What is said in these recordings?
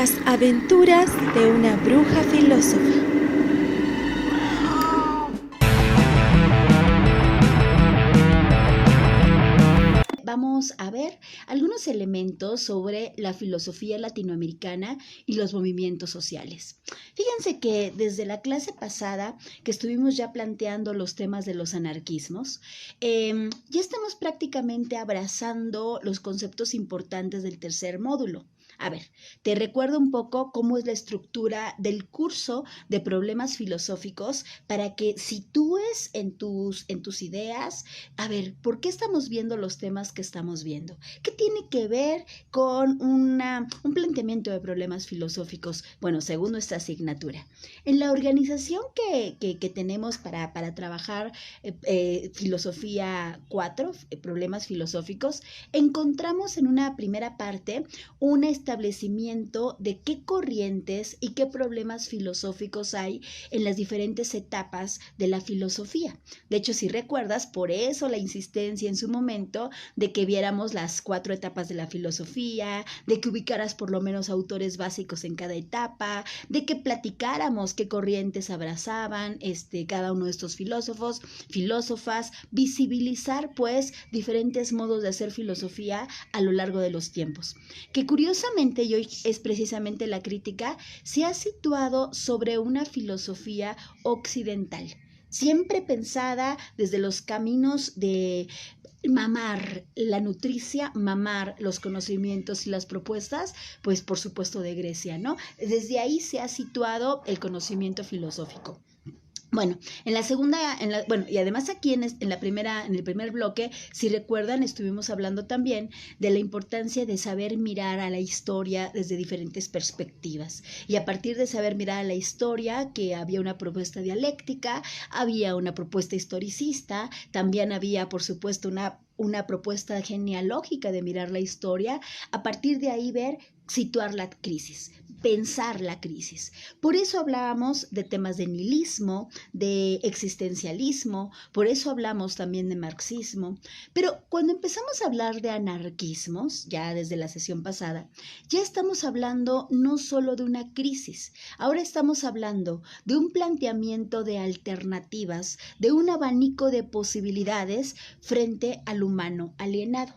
Las aventuras de una bruja filósofa. Vamos a ver algunos elementos sobre la filosofía latinoamericana y los movimientos sociales. Fíjense que desde la clase pasada que estuvimos ya planteando los temas de los anarquismos, ya estamos prácticamente abrazando los conceptos importantes del tercer módulo. A ver, te recuerdo un poco cómo es la estructura del curso de problemas filosóficos para que sitúes en tus ideas, a ver, ¿por qué estamos viendo los temas que estamos viendo? ¿Qué tiene que ver con un planteamiento de problemas filosóficos? Bueno, según nuestra asignatura. En la organización que tenemos para trabajar filosofía 4, problemas filosóficos, encontramos en una primera parte un establecimiento de qué corrientes y qué problemas filosóficos hay en las diferentes etapas de la filosofía. De hecho, si recuerdas, por eso la insistencia en su momento de que viéramos las 4 etapas de la filosofía, de que ubicaras por lo menos autores básicos en cada etapa, de que platicáramos qué corrientes abrazaban cada uno de estos filósofos, filósofas, visibilizar pues diferentes modos de hacer filosofía a lo largo de los tiempos. Que curiosamente, y hoy es precisamente la crítica, se ha situado sobre una filosofía occidental, siempre pensada desde los caminos de mamar la nutricia, mamar los conocimientos y las propuestas, pues por supuesto de Grecia, ¿no? Desde ahí se ha situado el conocimiento filosófico. Bueno, en la segunda, y además aquí en el primer bloque, si recuerdan, estuvimos hablando también de la importancia de saber mirar a la historia desde diferentes perspectivas. Y a partir de saber mirar a la historia, que había una propuesta dialéctica, había una propuesta historicista, también había, por supuesto, una propuesta genealógica de mirar la historia, a partir de ahí situar la crisis, pensar la crisis. Por eso hablábamos de temas de nihilismo, de existencialismo, por eso hablamos también de marxismo. Pero cuando empezamos a hablar de anarquismos, ya desde la sesión pasada, ya estamos hablando no solo de una crisis, ahora estamos hablando de un planteamiento de alternativas, de un abanico de posibilidades frente al humano alienado.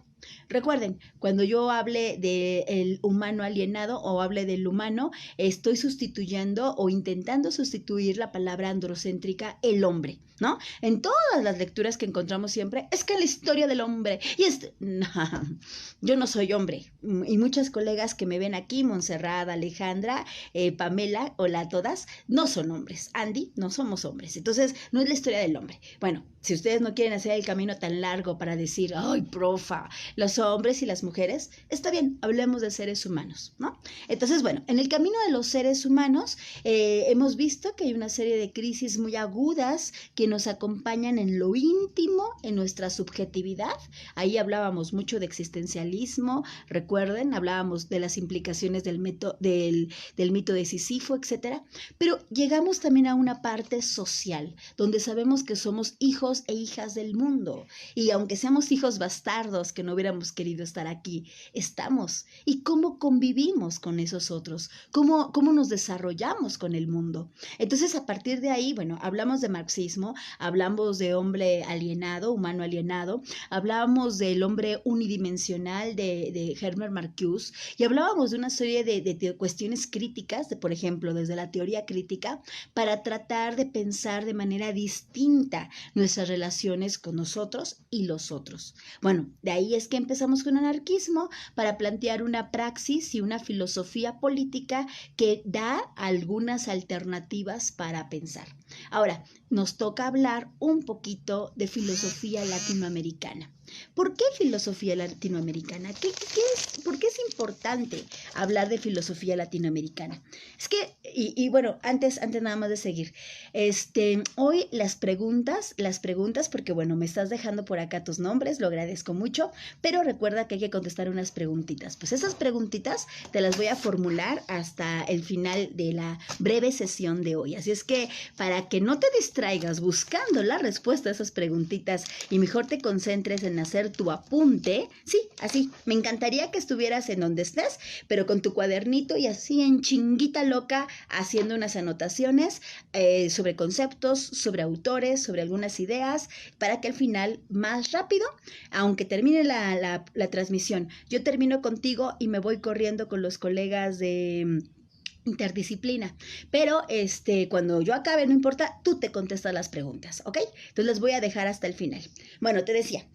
Recuerden, cuando yo hable del humano alienado o hable del humano, estoy sustituyendo o intentando sustituir la palabra androcéntrica, el hombre, ¿no? En todas las lecturas que encontramos siempre, es que la historia del hombre, no, yo no soy hombre, y muchas colegas que me ven aquí, Montserrat, Alejandra, Pamela, hola a todas, no son hombres. Andy, no somos hombres, entonces no es la historia del hombre. Bueno, si ustedes no quieren hacer el camino tan largo para decir, ay, profa, los hombres y las mujeres, está bien, hablemos de seres humanos, ¿no? Entonces, bueno, en el camino de los seres humanos hemos visto que hay una serie de crisis muy agudas que nos acompañan en lo íntimo, en nuestra subjetividad. Ahí hablábamos mucho de existencialismo, recuerden, hablábamos de las implicaciones del mito de Sísifo, etcétera. Pero llegamos también a una parte social, donde sabemos que somos hijos e hijas del mundo. Y aunque seamos hijos bastardos que no hubiéramos querido estar aquí, estamos. ¿Y cómo convivimos con esos otros? ¿Cómo nos desarrollamos con el mundo? Entonces, a partir de ahí, bueno, hablamos de marxismo, hablamos de hombre alienado, humano alienado, hablábamos del hombre unidimensional de Herbert Marcuse, y hablábamos de una serie de cuestiones críticas, por ejemplo, desde la teoría crítica, para tratar de pensar de manera distinta nuestras relaciones con nosotros y los otros. Bueno, de ahí es que empezamos con anarquismo para plantear una praxis y una filosofía política que da algunas alternativas para pensar. Ahora, nos toca hablar un poquito de filosofía latinoamericana. ¿Por qué filosofía latinoamericana? ¿Por qué es importante hablar de filosofía latinoamericana? Es que, bueno, antes nada más de seguir, hoy las preguntas, porque bueno, me estás dejando por acá tus nombres, lo agradezco mucho, pero recuerda que hay que contestar unas preguntitas. Pues esas preguntitas te las voy a formular hasta el final de la breve sesión de hoy. Así es que para que no te distraigas buscando la respuesta a esas preguntitas y mejor te concentres en hacer tu apunte, sí, así, me encantaría que estuvieras en donde estés, pero con tu cuadernito y así en chinguita loca haciendo unas anotaciones sobre conceptos, sobre autores, sobre algunas ideas, para que al final, más rápido, aunque termine la transmisión, yo termino contigo y me voy corriendo con los colegas de interdisciplina, pero cuando yo acabe, no importa, tú te contestas las preguntas, ¿ok? Entonces les voy a dejar hasta el final. Bueno, te decía,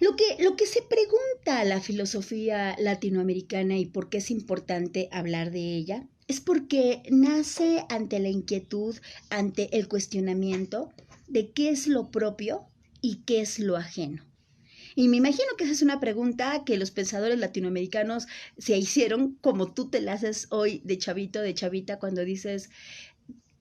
lo que se pregunta a la filosofía latinoamericana y por qué es importante hablar de ella, es porque nace ante la inquietud, ante el cuestionamiento de qué es lo propio y qué es lo ajeno. Y me imagino que esa es una pregunta que los pensadores latinoamericanos se hicieron como tú te la haces hoy de chavito, de chavita, cuando dices,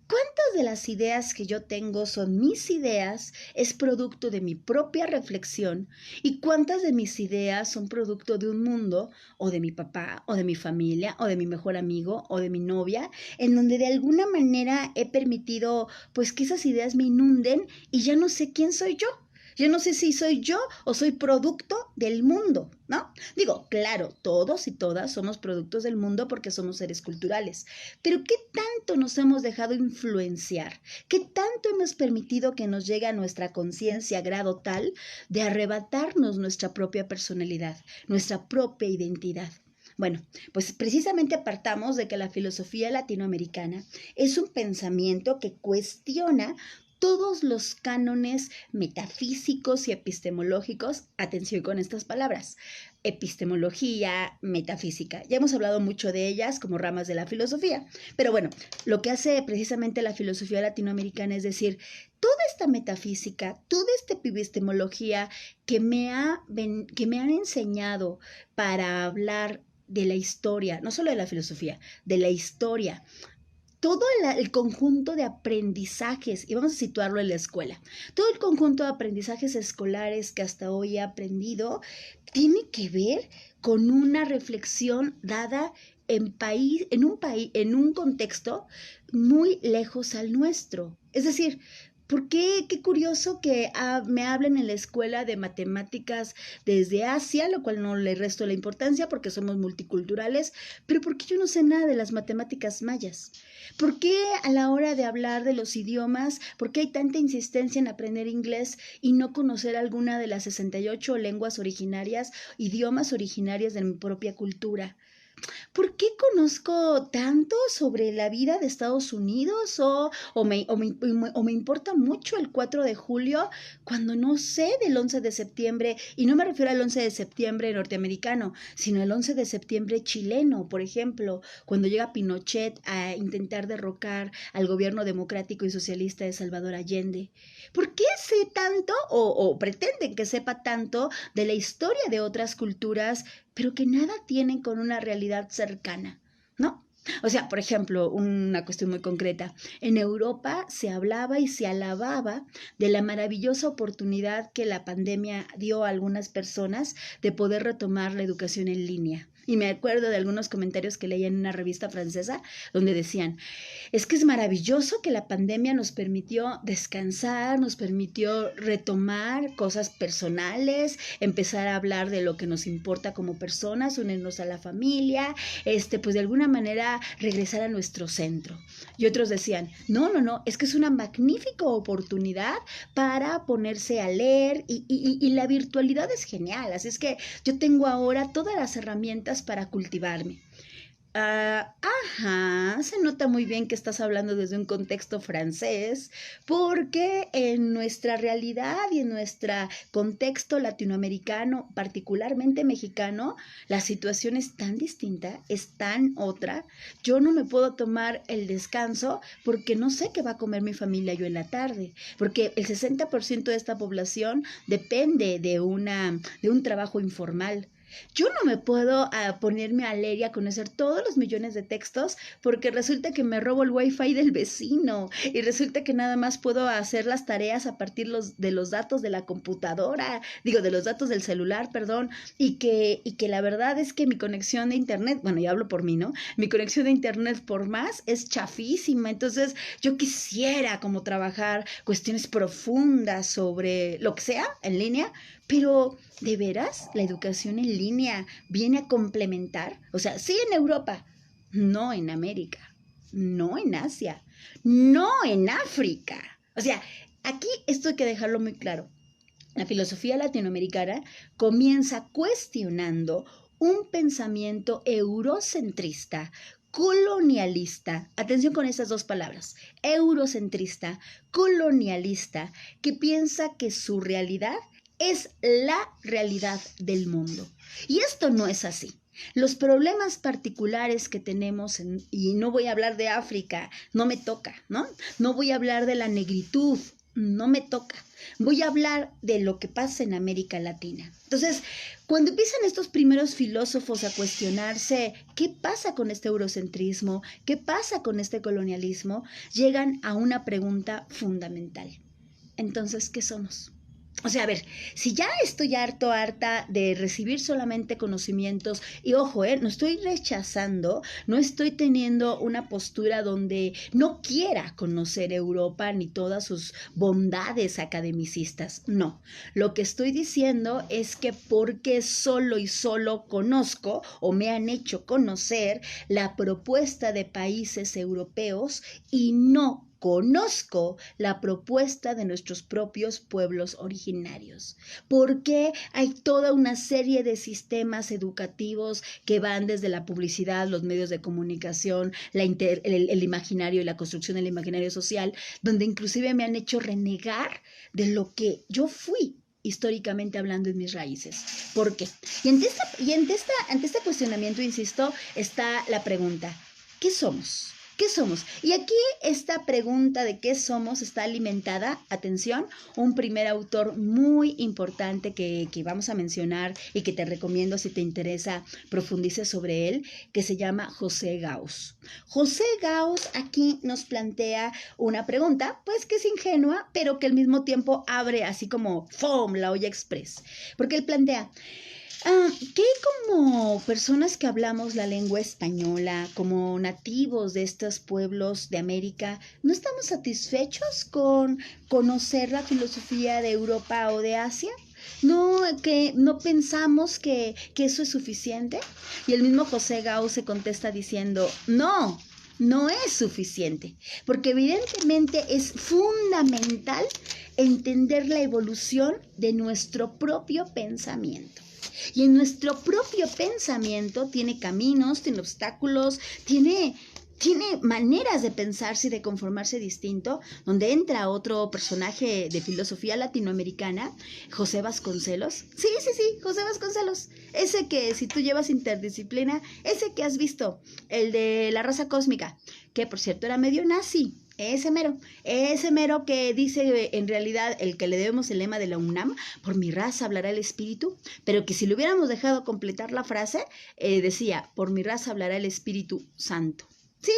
¿cuántas de las ideas que yo tengo son mis ideas, es producto de mi propia reflexión? ¿Y cuántas de mis ideas son producto de un mundo, o de mi papá, o de mi familia, o de mi mejor amigo, o de mi novia, en donde de alguna manera he permitido pues que esas ideas me inunden y ya no sé quién soy yo? Yo no sé si soy yo o soy producto del mundo, ¿no? Digo, claro, todos y todas somos productos del mundo porque somos seres culturales, pero ¿qué tanto nos hemos dejado influenciar? ¿Qué tanto hemos permitido que nos llegue a nuestra conciencia a grado tal de arrebatarnos nuestra propia personalidad, nuestra propia identidad? Bueno, pues precisamente apartamos de que la filosofía latinoamericana es un pensamiento que cuestiona todos los cánones metafísicos y epistemológicos, atención con estas palabras, epistemología, metafísica. Ya hemos hablado mucho de ellas como ramas de la filosofía, pero bueno, lo que hace precisamente la filosofía latinoamericana es decir, toda esta metafísica, toda esta epistemología que me han enseñado para hablar de la historia, no solo de la filosofía, de la historia, todo el conjunto de aprendizajes, y vamos a situarlo en la escuela, todo el conjunto de aprendizajes escolares que hasta hoy he aprendido, tiene que ver con una reflexión dada en un contexto muy lejos al nuestro. Es decir, ¿por qué? Qué curioso que me hablen en la escuela de matemáticas desde Asia, lo cual no le resto la importancia porque somos multiculturales, pero ¿por qué yo no sé nada de las matemáticas mayas? ¿Por qué a la hora de hablar de los idiomas, por qué hay tanta insistencia en aprender inglés y no conocer alguna de las 68 lenguas originarias, idiomas originarios de mi propia cultura? ¿Por qué conozco tanto sobre la vida de Estados Unidos o me importa mucho el 4 de julio cuando no sé del 11 de septiembre? Y no me refiero al 11 de septiembre norteamericano, sino el 11 de septiembre chileno, por ejemplo, cuando llega Pinochet a intentar derrocar al gobierno democrático y socialista de Salvador Allende. ¿Por qué sé tanto o pretenden que sepa tanto de la historia de otras culturas, pero que nada tienen con una realidad cercana, ¿no? O sea, por ejemplo, una cuestión muy concreta. En Europa se hablaba y se alababa de la maravillosa oportunidad que la pandemia dio a algunas personas de poder retomar la educación en línea. Y me acuerdo de algunos comentarios que leía en una revista francesa donde decían, es que es maravilloso que la pandemia nos permitió descansar, nos permitió retomar cosas personales, empezar a hablar de lo que nos importa como personas, unirnos a la familia, pues de alguna manera regresar a nuestro centro. Y otros decían, no, es que es una magnífica oportunidad para ponerse a leer y la virtualidad es genial, así es que yo tengo ahora todas las herramientas para cultivarme. Se nota muy bien que estás hablando desde un contexto francés, porque en nuestra realidad y en nuestro contexto latinoamericano, particularmente mexicano, la situación es tan distinta, es tan otra. Yo no me puedo tomar el descanso porque no sé qué va a comer mi familia yo en la tarde, porque el 60% de esta población depende de un trabajo informal. Yo no me puedo ponerme a leer y a conocer todos los millones de textos porque resulta que me robo el wifi del vecino y resulta que nada más puedo hacer las tareas a partir de los datos de la computadora, de los datos del celular, perdón, y que la verdad es que mi conexión de internet, bueno, ya hablo por mí, ¿no? Mi conexión de internet por más es chafísima, entonces yo quisiera como trabajar cuestiones profundas sobre lo que sea en línea, Pero, ¿de veras la educación en línea viene a complementar? O sea, sí en Europa, no en América, no en Asia, no en África. O sea, aquí esto hay que dejarlo muy claro. La filosofía latinoamericana comienza cuestionando un pensamiento eurocentrista, colonialista, atención con estas dos palabras, eurocentrista, colonialista, que piensa que su realidad es la realidad del mundo. Y esto no es así. Los problemas particulares que tenemos, y no voy a hablar de África, no me toca, ¿no? No voy a hablar de la negritud, no me toca. Voy a hablar de lo que pasa en América Latina. Entonces, cuando empiezan estos primeros filósofos a cuestionarse qué pasa con este eurocentrismo, qué pasa con este colonialismo, llegan a una pregunta fundamental. Entonces, ¿qué somos? O sea, a ver, si ya estoy harta de recibir solamente conocimientos, y ojo, no estoy rechazando, no estoy teniendo una postura donde no quiera conocer Europa ni todas sus bondades academicistas, no. Lo que estoy diciendo es que porque solo y solo conozco o me han hecho conocer la propuesta de países europeos y no conozco la propuesta de nuestros propios pueblos originarios. Porque hay toda una serie de sistemas educativos que van desde la publicidad, los medios de comunicación, el imaginario y la construcción del imaginario social, donde inclusive me han hecho renegar de lo que yo fui históricamente hablando en mis raíces. ¿Por qué? Y ante este cuestionamiento, insisto, está la pregunta, ¿qué somos? ¿Qué somos? Y aquí esta pregunta de qué somos está alimentada, atención, un primer autor muy importante que vamos a mencionar y que te recomiendo si te interesa profundices sobre él, que se llama José Gauss. José Gauss aquí nos plantea una pregunta, pues que es ingenua, pero que al mismo tiempo abre así como ¡fum! La olla express. Porque él plantea, ¿qué como personas que hablamos la lengua española, como nativos de estos pueblos de América, no estamos satisfechos con conocer la filosofía de Europa o de Asia? ¿No, que no pensamos que eso es suficiente? Y el mismo José Gauss se contesta diciendo, no es suficiente, porque evidentemente es fundamental entender la evolución de nuestro propio pensamiento. Y en nuestro propio pensamiento tiene caminos, tiene obstáculos, tiene maneras de pensarse y de conformarse distinto, donde entra otro personaje de filosofía latinoamericana, José Vasconcelos. Sí, José Vasconcelos. Ese que, si tú llevas interdisciplina, ese que has visto, el de la raza cósmica, que por cierto era medio nazi. Ese mero que dice en realidad el que le debemos el lema de la UNAM, por mi raza hablará el espíritu, pero que si le hubiéramos dejado completar la frase, decía, por mi raza hablará el Espíritu Santo. Sí,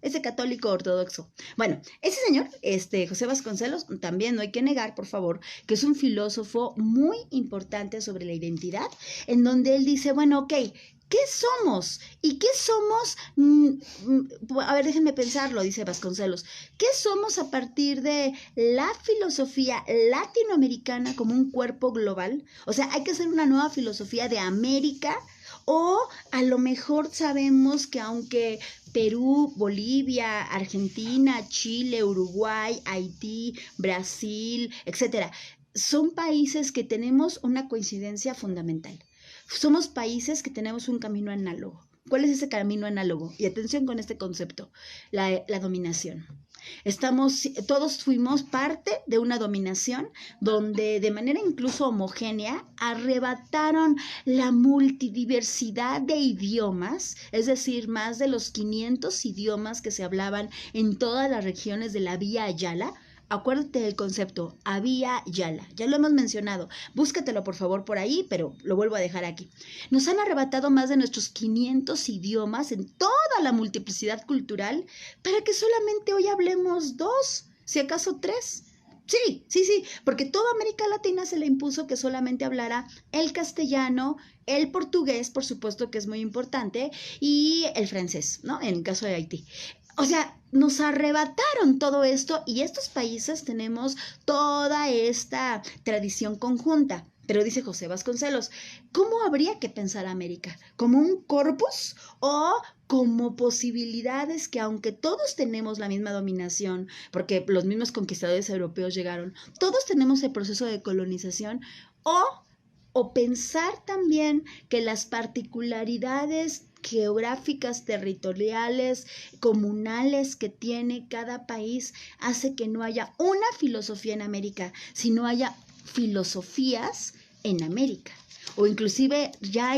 ese católico ortodoxo. Bueno, ese señor, José Vasconcelos, también no hay que negar, por favor, que es un filósofo muy importante sobre la identidad, en donde él dice, bueno, ok, ¿qué somos? ¿Y qué somos? A ver, déjenme pensarlo, dice Vasconcelos. ¿Qué somos a partir de la filosofía latinoamericana como un cuerpo global? O sea, hay que hacer una nueva filosofía de América, o a lo mejor sabemos que aunque Perú, Bolivia, Argentina, Chile, Uruguay, Haití, Brasil, etcétera, son países que tenemos una coincidencia fundamental. Somos países que tenemos un camino análogo. ¿Cuál es ese camino análogo? Y atención con este concepto, la dominación. Todos fuimos parte de una dominación donde de manera incluso homogénea arrebataron la multidiversidad de idiomas, es decir, más de los 500 idiomas que se hablaban en todas las regiones de la Vía Yala. Acuérdate del concepto, Abya Yala, ya lo hemos mencionado, búscatelo por favor por ahí, pero lo vuelvo a dejar aquí. Nos han arrebatado más de nuestros 500 idiomas en toda la multiplicidad cultural para que solamente hoy hablemos 2, si acaso 3. Sí, porque toda América Latina se le impuso que solamente hablara el castellano, el portugués, por supuesto que es muy importante, y el francés, ¿no? En el caso de Haití. O sea, nos arrebataron todo esto y estos países tenemos toda esta tradición conjunta. Pero dice José Vasconcelos, ¿cómo habría que pensar América? ¿Como un corpus o como posibilidades que aunque todos tenemos la misma dominación, porque los mismos conquistadores europeos llegaron, todos tenemos el proceso de colonización, o pensar también que las particularidades geográficas, territoriales, comunales que tiene cada país hace que no haya una filosofía en América, sino haya filosofías en América? O inclusive ya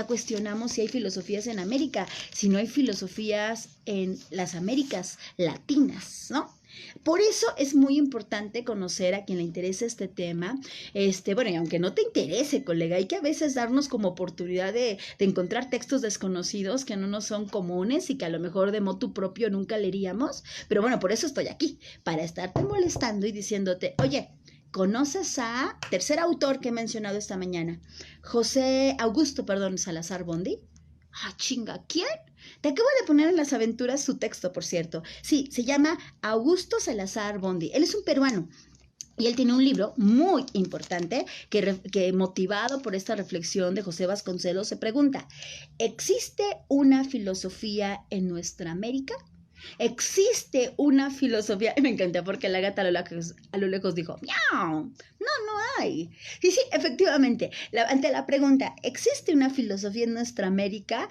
cuestionamos si hay filosofías en América, si no hay filosofías en las Américas latinas, ¿no? Por eso es muy importante conocer a quien le interese este tema. Bueno, y aunque no te interese, colega, hay que a veces darnos como oportunidad de encontrar textos desconocidos que no nos son comunes y que a lo mejor de motu propio nunca leeríamos. Pero bueno, por eso estoy aquí, para estarte molestando y diciéndote, oye, ¿conoces a tercer autor que he mencionado esta mañana? Augusto Salazar Bondy. Ah, chinga, ¿quién? Te acabo de poner en Las Aventuras su texto, por cierto. Sí, se llama Augusto Salazar Bondy. Él es un peruano. Y él tiene un libro muy importante que motivado por esta reflexión de José Vasconcelos se pregunta, ¿existe una filosofía en nuestra América? ¿Existe una filosofía? Me encanta porque la gata a lo lejos dijo, ¡miau! No hay. Y sí, efectivamente, ante la pregunta, ¿existe una filosofía en nuestra América?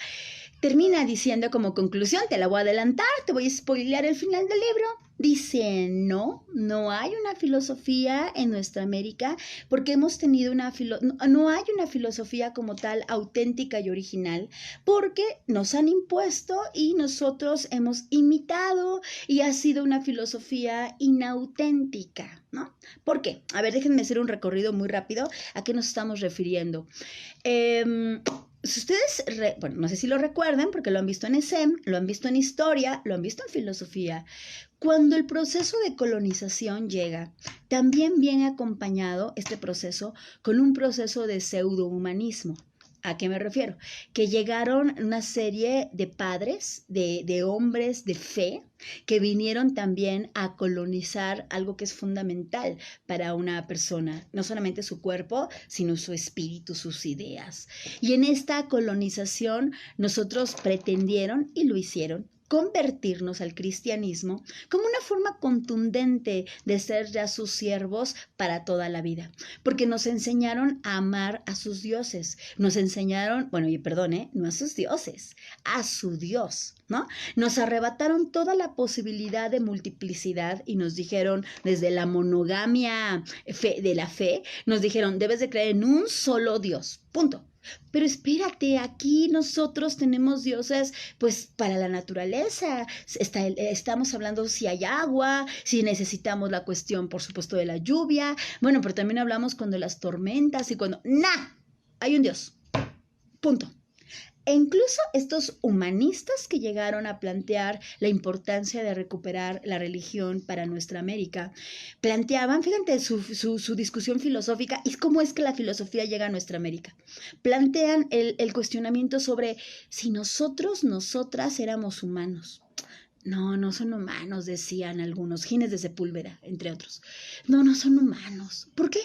Termina diciendo como conclusión, te la voy a adelantar, te voy a spoilear el final del libro. Dice, no hay una filosofía en nuestra América porque hemos tenido no hay una filosofía como tal auténtica y original porque nos han impuesto y nosotros hemos imitado y ha sido una filosofía inauténtica, ¿no? ¿Por qué? A ver, déjenme hacer un recorrido muy rápido. ¿A qué nos estamos refiriendo? Si ustedes, bueno, no sé si lo recuerdan porque lo han visto en ESEM, lo han visto en historia, lo han visto en filosofía. Cuando el proceso de colonización llega, también viene acompañado este proceso con un proceso de pseudohumanismo. ¿A qué me refiero? Que llegaron una serie de padres, de hombres de fe, que vinieron también a colonizar algo que es fundamental para una persona, no solamente su cuerpo, sino su espíritu, sus ideas. Y en esta colonización nosotros pretendieron, y lo hicieron, convertirnos al cristianismo como una forma contundente de ser ya sus siervos para toda la vida, porque nos enseñaron a amar a sus dioses, nos enseñaron, no a sus dioses, a su Dios, ¿no? Nos arrebataron toda la posibilidad de multiplicidad y nos dijeron, desde la monogamia de la fe, nos dijeron, debes de creer en un solo Dios, punto. Pero espérate, aquí nosotros tenemos dioses pues para la naturaleza, estamos hablando si hay agua, si necesitamos la cuestión por supuesto de la lluvia, bueno, pero también hablamos cuando las tormentas y cuando, hay un Dios, punto. E incluso estos humanistas que llegaron a plantear la importancia de recuperar la religión para nuestra América, planteaban, fíjate, su discusión filosófica y cómo es que la filosofía llega a nuestra América. Plantean el cuestionamiento sobre si nosotras éramos humanos. No son humanos, decían algunos, Gines de Sepúlveda, entre otros. No son humanos. ¿Por qué?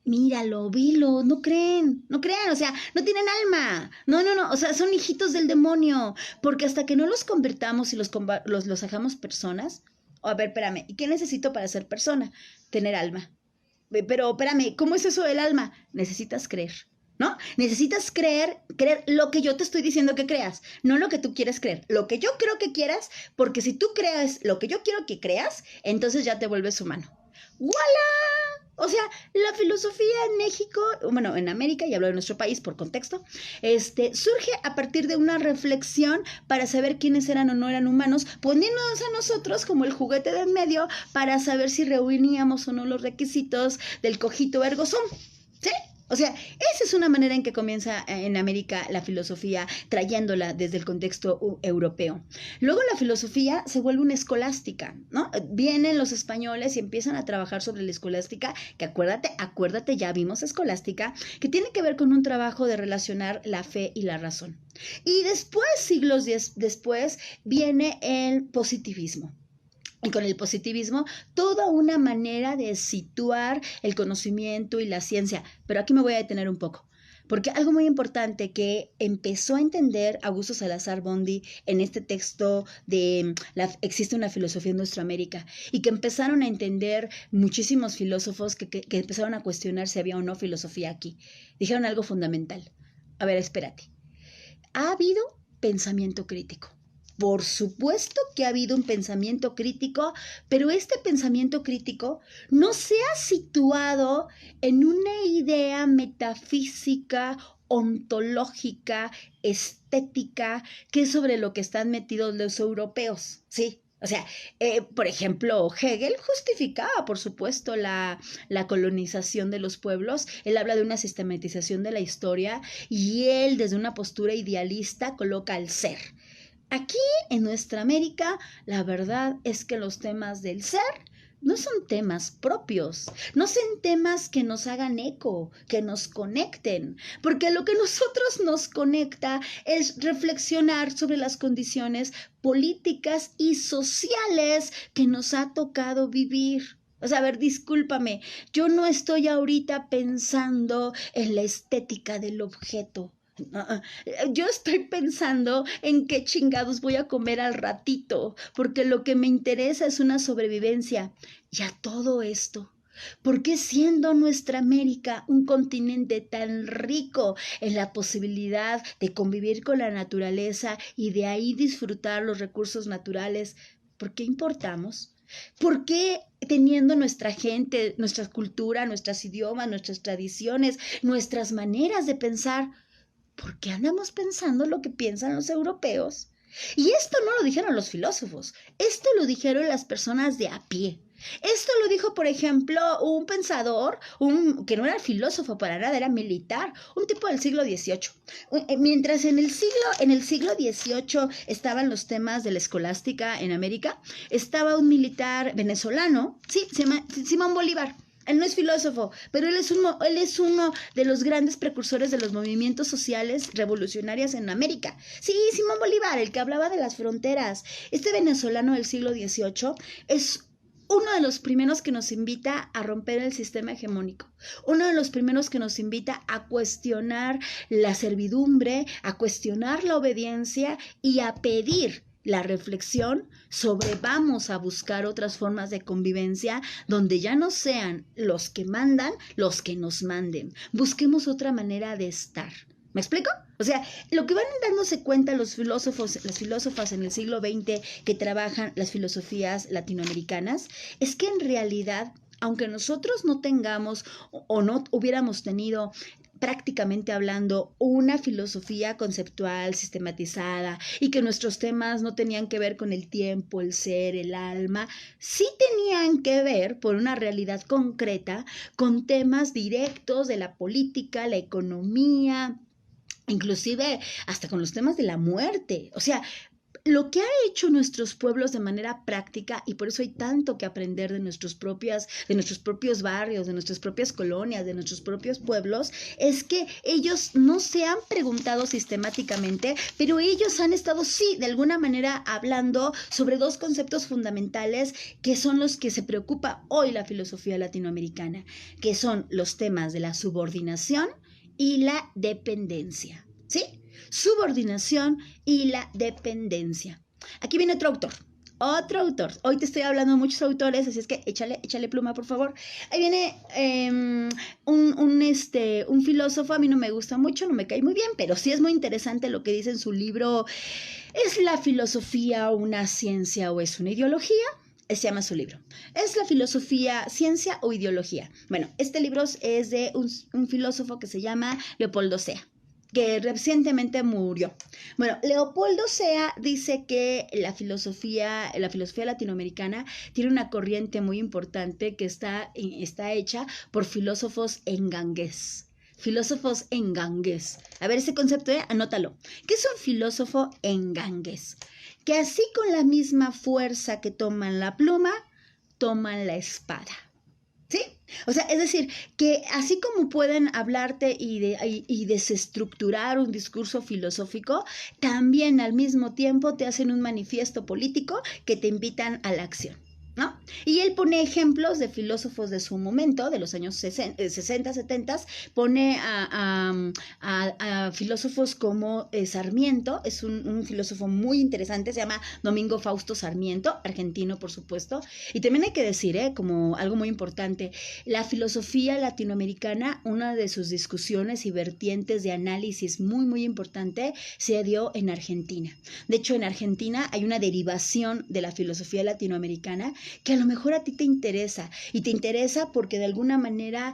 Míralo, vilo, no creen, o sea, no tienen alma, no, o sea, son hijitos del demonio, porque hasta que no los convertamos y los hagamos personas, a ver, espérame, ¿y qué necesito para ser persona? Tener alma. Pero espérame, ¿cómo es eso del alma? Necesitas creer, ¿no? Necesitas creer lo que yo te estoy diciendo que creas, no lo que tú quieres creer, lo que yo quiero que quieras, porque si tú creas lo que yo quiero que creas, entonces ya te vuelves humano. ¡Voilà! O sea, la filosofía en México, bueno, en América, y hablo de nuestro país por contexto, surge a partir de una reflexión para saber quiénes eran o no eran humanos, poniéndonos a nosotros como el juguete de en medio para saber si reuníamos o no los requisitos del cogito ergo sum, ¿sí? O sea, esa es una manera en que comienza en América la filosofía, trayéndola desde el contexto europeo. Luego la filosofía se vuelve una escolástica, ¿no? Vienen los españoles y empiezan a trabajar sobre la escolástica, que acuérdate, ya vimos escolástica, que tiene que ver con un trabajo de relacionar la fe y la razón. Y después, siglos después, viene el positivismo. y con el positivismo, toda una manera de situar el conocimiento y la ciencia. Pero aquí me voy a detener un poco. Porque algo muy importante que empezó a entender Augusto Salazar Bondy en este texto de Existe una filosofía en nuestra América, y que empezaron a entender muchísimos filósofos que empezaron a cuestionar si había o no filosofía aquí. Dijeron algo fundamental. A ver, espérate. Ha habido pensamiento crítico. Por supuesto que ha habido un pensamiento crítico, pero este pensamiento crítico no se ha situado en una idea metafísica, ontológica, estética, que es sobre lo que están metidos los europeos, ¿sí? O sea, por ejemplo, Hegel justificaba, por supuesto, la colonización de los pueblos. Él habla de una sistematización de la historia y él, desde una postura idealista, coloca al ser. Aquí en nuestra América, la verdad es que los temas del ser no son temas propios, no son temas que nos hagan eco, que nos conecten, porque lo que nosotros nos conecta es reflexionar sobre las condiciones políticas y sociales que nos ha tocado vivir. O sea, a ver, discúlpame, yo no estoy ahorita pensando en la estética del objeto. Yo estoy pensando en qué chingados voy a comer al ratito, porque lo que me interesa es una sobrevivencia. Y a todo esto, ¿por qué siendo nuestra América un continente tan rico en la posibilidad de convivir con la naturaleza y de ahí disfrutar los recursos naturales, por qué importamos? ¿Por qué teniendo nuestra gente, nuestra cultura, nuestros idiomas, nuestras tradiciones, nuestras maneras de pensar, ¿por qué andamos pensando lo que piensan los europeos? Y esto no lo dijeron los filósofos, esto lo dijeron las personas de a pie. Esto lo dijo, por ejemplo, un pensador, que no era filósofo para nada, era militar, un tipo del siglo XVIII. Mientras en el siglo XVIII estaban los temas de la escolástica en América, estaba un militar venezolano, sí, se llama Simón Bolívar. Él no es filósofo, pero él es uno de los grandes precursores de los movimientos sociales revolucionarios en América. Sí, Simón Bolívar, el que hablaba de las fronteras. Este venezolano del siglo XVIII es uno de los primeros que nos invita a romper el sistema hegemónico, uno de los primeros que nos invita a cuestionar la servidumbre, a cuestionar la obediencia y a pedir la reflexión sobre vamos a buscar otras formas de convivencia donde ya no sean los que mandan los que nos manden. Busquemos otra manera de estar. ¿Me explico? O sea, lo que van dándose cuenta los filósofos, las filósofas en el siglo XX que trabajan las filosofías latinoamericanas, es que en realidad, aunque nosotros no tengamos o no hubiéramos tenido prácticamente hablando una filosofía conceptual sistematizada y que nuestros temas no tenían que ver con el tiempo, el ser, el alma, sí tenían que ver por una realidad concreta con temas directos de la política, la economía, inclusive hasta con los temas de la muerte. O sea, lo que ha hecho nuestros pueblos de manera práctica, y por eso hay tanto que aprender de nuestros propios barrios, de nuestras propias colonias, de nuestros propios pueblos, es que ellos no se han preguntado sistemáticamente, pero ellos han estado, sí, de alguna manera hablando sobre dos conceptos fundamentales que son los que se preocupa hoy la filosofía latinoamericana, que son los temas de la subordinación y la dependencia, ¿sí? Subordinación y la dependencia. Aquí viene otro autor. Hoy te estoy hablando de muchos autores, así es que échale pluma, por favor. Ahí viene un filósofo, a mí no me gusta mucho, no me cae muy bien, pero sí es muy interesante lo que dice en su libro. ¿Es la filosofía una ciencia o es una ideología? Se llama su libro. ¿Es la filosofía ciencia o ideología? Bueno, este libro es de un filósofo que se llama Leopoldo Sea, que recientemente murió. Bueno, Leopoldo Sea dice que la filosofía latinoamericana tiene una corriente muy importante que está hecha por filósofos engangués. Filósofos engangués. A ver, ese concepto, anótalo. ¿Qué es un filósofo engangués? Que así con la misma fuerza que toman la pluma, toman la espada. ¿Sí? O sea, es decir, que así como pueden hablarte y desestructurar un discurso filosófico, también al mismo tiempo te hacen un manifiesto político que te invitan a la acción. ¿no? Y él pone ejemplos de filósofos de su momento, de los años 60, 70, pone a filósofos como Sarmiento, es un filósofo muy interesante, se llama Domingo Fausto Sarmiento, argentino por supuesto, y también hay que decir, como algo muy importante, la filosofía latinoamericana, una de sus discusiones y vertientes de análisis muy, muy importante, se dio en Argentina. De hecho, en Argentina hay una derivación de la filosofía latinoamericana que a lo mejor a ti te interesa, y te interesa porque de alguna manera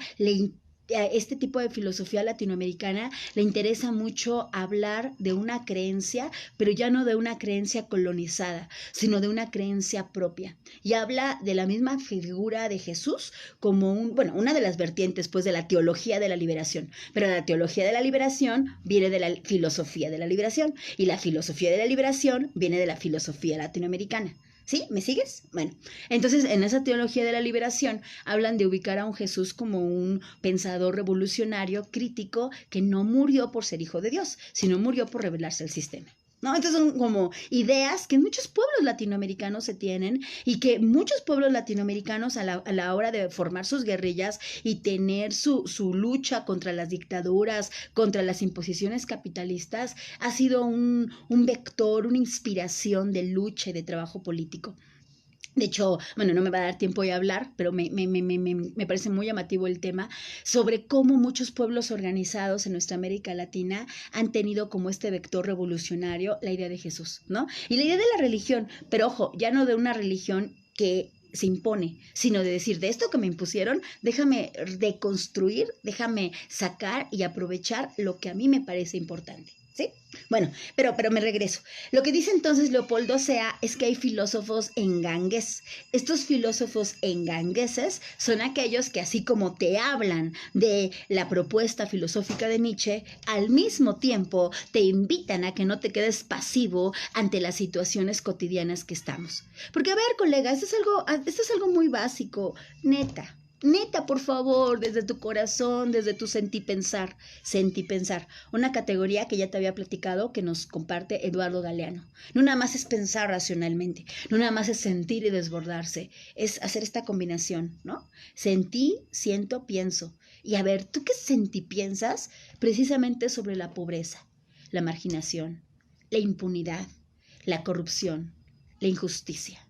a este tipo de filosofía latinoamericana le interesa mucho hablar de una creencia, pero ya no de una creencia colonizada, sino de una creencia propia. Y habla de la misma figura de Jesús como una de las vertientes pues de la teología de la liberación. Pero la teología de la liberación viene de la filosofía de la liberación, y la filosofía de la liberación viene de la filosofía latinoamericana. ¿Sí? ¿Me sigues? Bueno, entonces en esa teología de la liberación hablan de ubicar a un Jesús como un pensador revolucionario, crítico, que no murió por ser hijo de Dios, sino murió por rebelarse al sistema, ¿no? Entonces son como ideas que en muchos pueblos latinoamericanos se tienen, y que muchos pueblos latinoamericanos a la hora de formar sus guerrillas y tener su lucha contra las dictaduras, contra las imposiciones capitalistas, ha sido un vector, una inspiración de lucha y de trabajo político. De hecho, no me va a dar tiempo de hablar, pero me parece muy llamativo el tema sobre cómo muchos pueblos organizados en nuestra América Latina han tenido como este vector revolucionario la idea de Jesús, ¿no? Y la idea de la religión, pero ojo, ya no de una religión que se impone, sino de decir, de esto que me impusieron, déjame deconstruir, déjame sacar y aprovechar lo que a mí me parece importante. ¿Sí? Bueno, pero me regreso. Lo que dice entonces Leopoldo Sea es que hay filósofos engangues. Estos filósofos engangueses son aquellos que, así como te hablan de la propuesta filosófica de Nietzsche, al mismo tiempo te invitan a que no te quedes pasivo ante las situaciones cotidianas que estamos. Porque, a ver, colega, esto es algo muy básico, neta. Neta, por favor, desde tu corazón, desde tu sentipensar, una categoría que ya te había platicado que nos comparte Eduardo Galeano. No nada más es pensar racionalmente, no nada más es sentir y desbordarse, es hacer esta combinación, ¿no? Sentí, siento, pienso. Y a ver, ¿tú qué piensas precisamente sobre la pobreza, la marginación, la impunidad, la corrupción, la injusticia?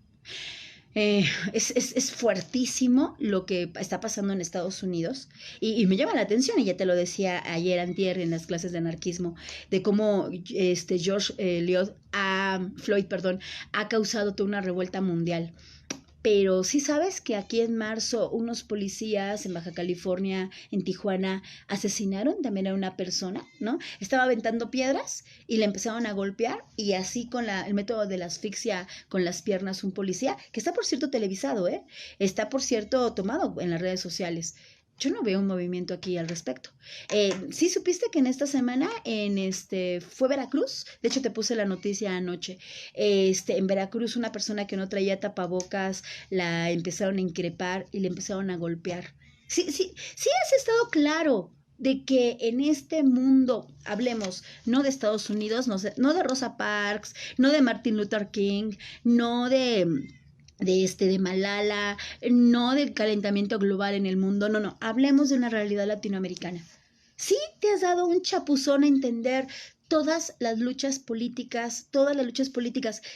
Es fuertísimo lo que está pasando en Estados Unidos, y me llama la atención, y ya te lo decía ayer antier en las clases de anarquismo, de cómo George Floyd ha causado toda una revuelta mundial. Pero sí sabes que aquí en marzo unos policías en Baja California, en Tijuana, asesinaron también a una persona, ¿no? Estaba aventando piedras y le empezaron a golpear, y así con el método de la asfixia con las piernas, un policía, que está por cierto televisado, está por cierto tomado en las redes sociales. Yo no veo un movimiento aquí al respecto. ¿Sí supiste que en esta semana fue Veracruz? De hecho, te puse la noticia anoche. En Veracruz, una persona que no traía tapabocas la empezaron a increpar y le empezaron a golpear. Sí has estado claro de que en este mundo, hablemos, no de Estados Unidos, no de Rosa Parks, no de Martin Luther King, no de Malala, no del calentamiento global en el mundo, no, hablemos de una realidad latinoamericana. Sí te has dado un chapuzón a entender todas las luchas políticas,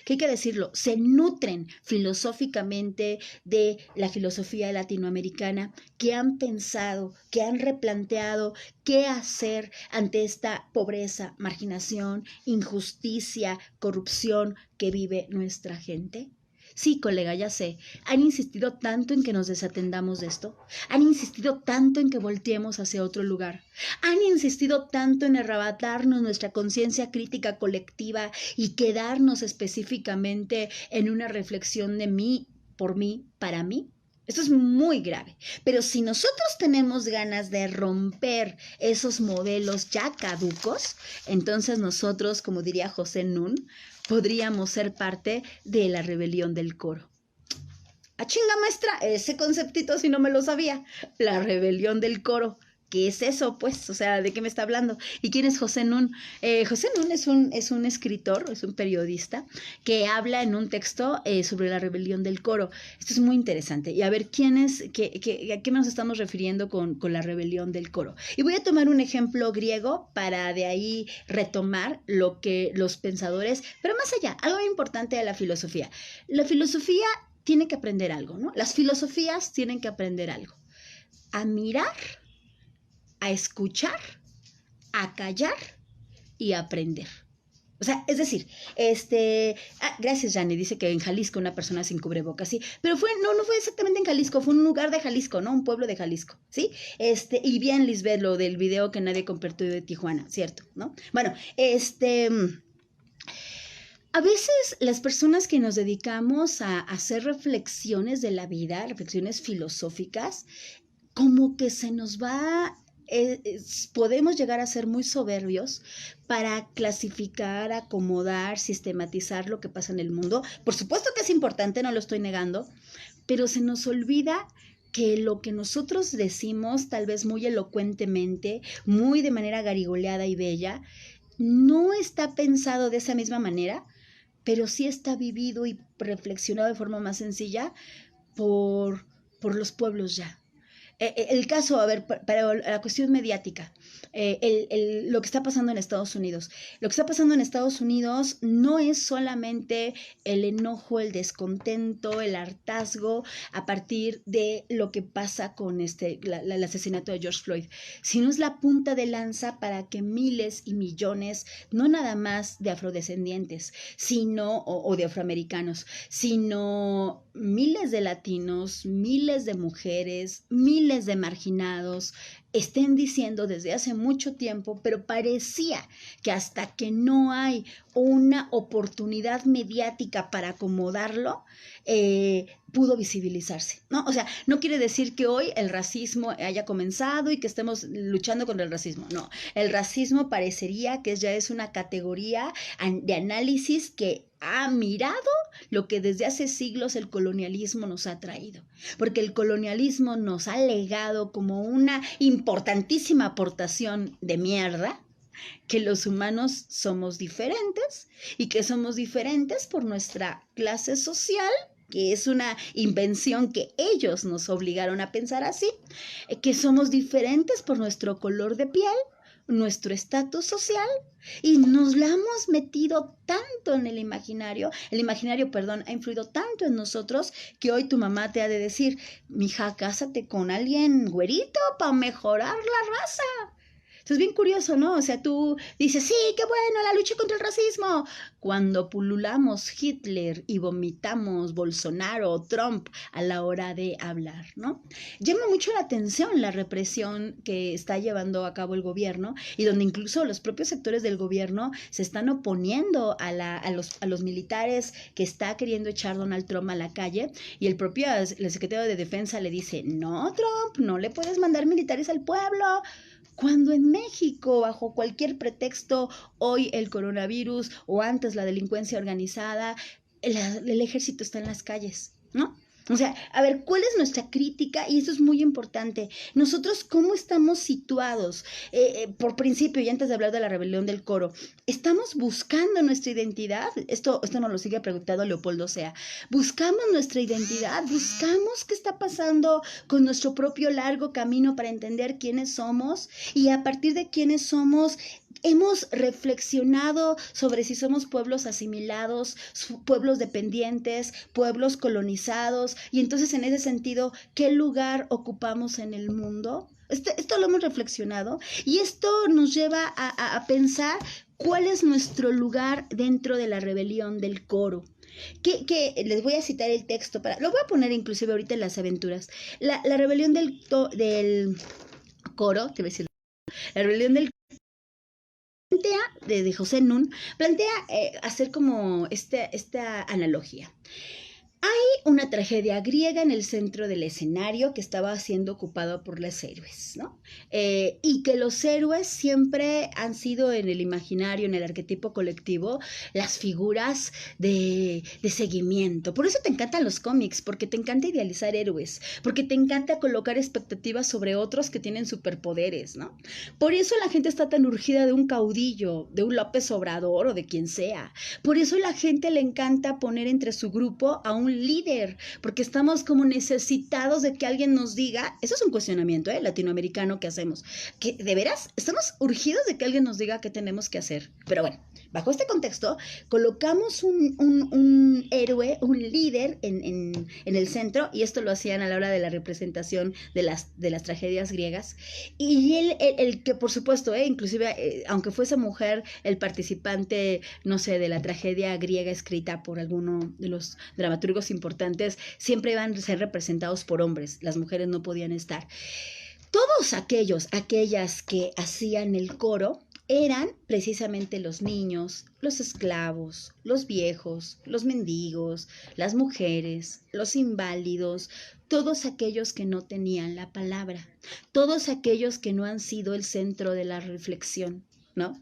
que hay que decirlo, se nutren filosóficamente de la filosofía latinoamericana, que han pensado, que han replanteado qué hacer ante esta pobreza, marginación, injusticia, corrupción que vive nuestra gente. Sí, colega, ya sé, han insistido tanto en que nos desatendamos de esto, han insistido tanto en que volteemos hacia otro lugar, han insistido tanto en arrebatarnos nuestra conciencia crítica colectiva y quedarnos específicamente en una reflexión de mí, por mí, para mí. Esto es muy grave, pero si nosotros tenemos ganas de romper esos modelos ya caducos, entonces nosotros, como diría José Nun, podríamos ser parte de la rebelión del coro. ¡A chinga, maestra! Ese conceptito si no me lo sabía. La rebelión del coro. ¿qué es eso, pues? O sea, ¿de qué me está hablando? ¿Y quién es José Nun? José Nun es un escritor, es un periodista que habla en un texto sobre la rebelión del coro. Esto es muy interesante. Y a ver, ¿a qué nos estamos refiriendo con la rebelión del coro? Y voy a tomar un ejemplo griego para de ahí retomar lo que los pensadores, pero más allá, algo importante de la filosofía. La filosofía tiene que aprender algo, ¿no? Las filosofías tienen que aprender algo. A mirar, a escuchar, a callar y a aprender. O sea, es decir, gracias, Jani, dice que en Jalisco una persona sin cubrebocas, sí, pero no fue exactamente en Jalisco, fue un lugar de Jalisco, ¿no? Un pueblo de Jalisco, ¿sí? Y bien, Lisbeth, lo del video que nadie compartió de Tijuana, ¿cierto? ¿No? Bueno, a veces las personas que nos dedicamos a hacer reflexiones de la vida, reflexiones filosóficas, como que se nos va, podemos llegar a ser muy soberbios para clasificar, acomodar, sistematizar lo que pasa en el mundo. Por supuesto que es importante, no lo estoy negando, pero se nos olvida que lo que nosotros decimos, tal vez muy elocuentemente, muy de manera garigoleada y bella, no está pensado de esa misma manera, pero sí está vivido y reflexionado de forma más sencilla por los pueblos ya. El caso, a ver, para la cuestión mediática, lo que está pasando en Estados Unidos. Lo que está pasando en Estados Unidos no es solamente el enojo, el descontento, el hartazgo a partir de lo que pasa con el asesinato de George Floyd, sino es la punta de lanza para que miles y millones, no nada más de afrodescendientes, o de afroamericanos, sino miles de latinos, miles de mujeres, miles de marginados, estén diciendo desde hace mucho tiempo, pero parecía que hasta que no hay una oportunidad mediática para acomodarlo, pudo visibilizarse, ¿no? O sea, no quiere decir que hoy el racismo haya comenzado y que estemos luchando contra el racismo, no. El racismo parecería que ya es una categoría de análisis que ha mirado lo que desde hace siglos el colonialismo nos ha traído, porque el colonialismo nos ha legado como una importantísima aportación de mierda, que los humanos somos diferentes y que somos diferentes por nuestra clase social, que es una invención que ellos nos obligaron a pensar así, que somos diferentes por nuestro color de piel, nuestro estatus social, y nos la hemos metido tanto en el imaginario, ha influido tanto en nosotros que hoy tu mamá te ha de decir, mija, cásate con alguien güerito para mejorar la raza. Entonces, bien curioso, ¿no? O sea, tú dices, sí, qué bueno, la lucha contra el racismo. Cuando pululamos Hitler y vomitamos Bolsonaro, Trump a la hora de hablar, ¿no? Llama mucho la atención la represión que está llevando a cabo el gobierno y donde incluso los propios sectores del gobierno se están oponiendo a los militares que está queriendo echar Donald Trump a la calle, y el secretario de Defensa le dice, no, Trump, no le puedes mandar militares al pueblo. Cuando en México, bajo cualquier pretexto, hoy el coronavirus o antes la delincuencia organizada, el ejército está en las calles, ¿no? O sea, a ver, ¿cuál es nuestra crítica? Y eso es muy importante. Nosotros, ¿cómo estamos situados? Por principio, y antes de hablar de la rebelión del coro, ¿estamos buscando nuestra identidad? Esto nos lo sigue preguntando Leopoldo Sea. ¿Buscamos nuestra identidad? ¿Buscamos qué está pasando con nuestro propio largo camino para entender quiénes somos? Y a partir de quiénes somos, hemos reflexionado sobre si somos pueblos asimilados, pueblos dependientes, pueblos colonizados, y entonces en ese sentido, ¿qué lugar ocupamos en el mundo? Esto lo hemos reflexionado y esto nos lleva a pensar cuál es nuestro lugar dentro de la rebelión del coro. Que les voy a citar el texto, lo voy a poner inclusive ahorita en las aventuras. La rebelión del coro, te voy a decir, la rebelión del de José Nun, plantea hacer como esta analogía. Una tragedia griega en el centro del escenario que estaba siendo ocupado por los héroes, ¿no? Y que los héroes siempre han sido en el imaginario, en el arquetipo colectivo, las figuras de seguimiento. Por eso te encantan los cómics, porque te encanta idealizar héroes, porque te encanta colocar expectativas sobre otros que tienen superpoderes, ¿no? Por eso la gente está tan urgida de un caudillo, de un López Obrador o de quien sea. Por eso la gente le encanta poner entre su grupo a un líder, porque estamos como necesitados de que alguien nos diga, eso es un cuestionamiento latinoamericano que hacemos, que de veras estamos urgidos de que alguien nos diga qué tenemos que hacer. Pero bueno, bajo este contexto, colocamos un héroe, un líder en el centro, y esto lo hacían a la hora de la representación de las tragedias griegas, y el que por supuesto, inclusive, aunque fuese mujer, el participante, no sé, de la tragedia griega escrita por alguno de los dramaturgos importantes, siempre iban a ser representados por hombres, las mujeres no podían estar. Todos aquellas que hacían el coro eran precisamente los niños, los esclavos, los viejos, los mendigos, las mujeres, los inválidos, todos aquellos que no tenían la palabra, todos aquellos que no han sido el centro de la reflexión, ¿no?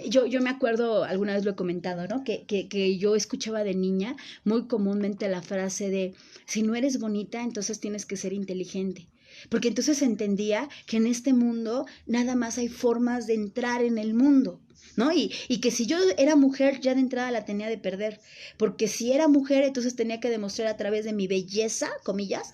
Yo me acuerdo, alguna vez lo he comentado, ¿no? Que yo escuchaba de niña muy comúnmente la frase de, si no eres bonita, entonces tienes que ser inteligente. Porque entonces entendía que en este mundo nada más hay formas de entrar en el mundo, ¿no? Y que si yo era mujer, ya de entrada la tenía de perder. Porque si era mujer, entonces tenía que demostrar a través de mi belleza, comillas,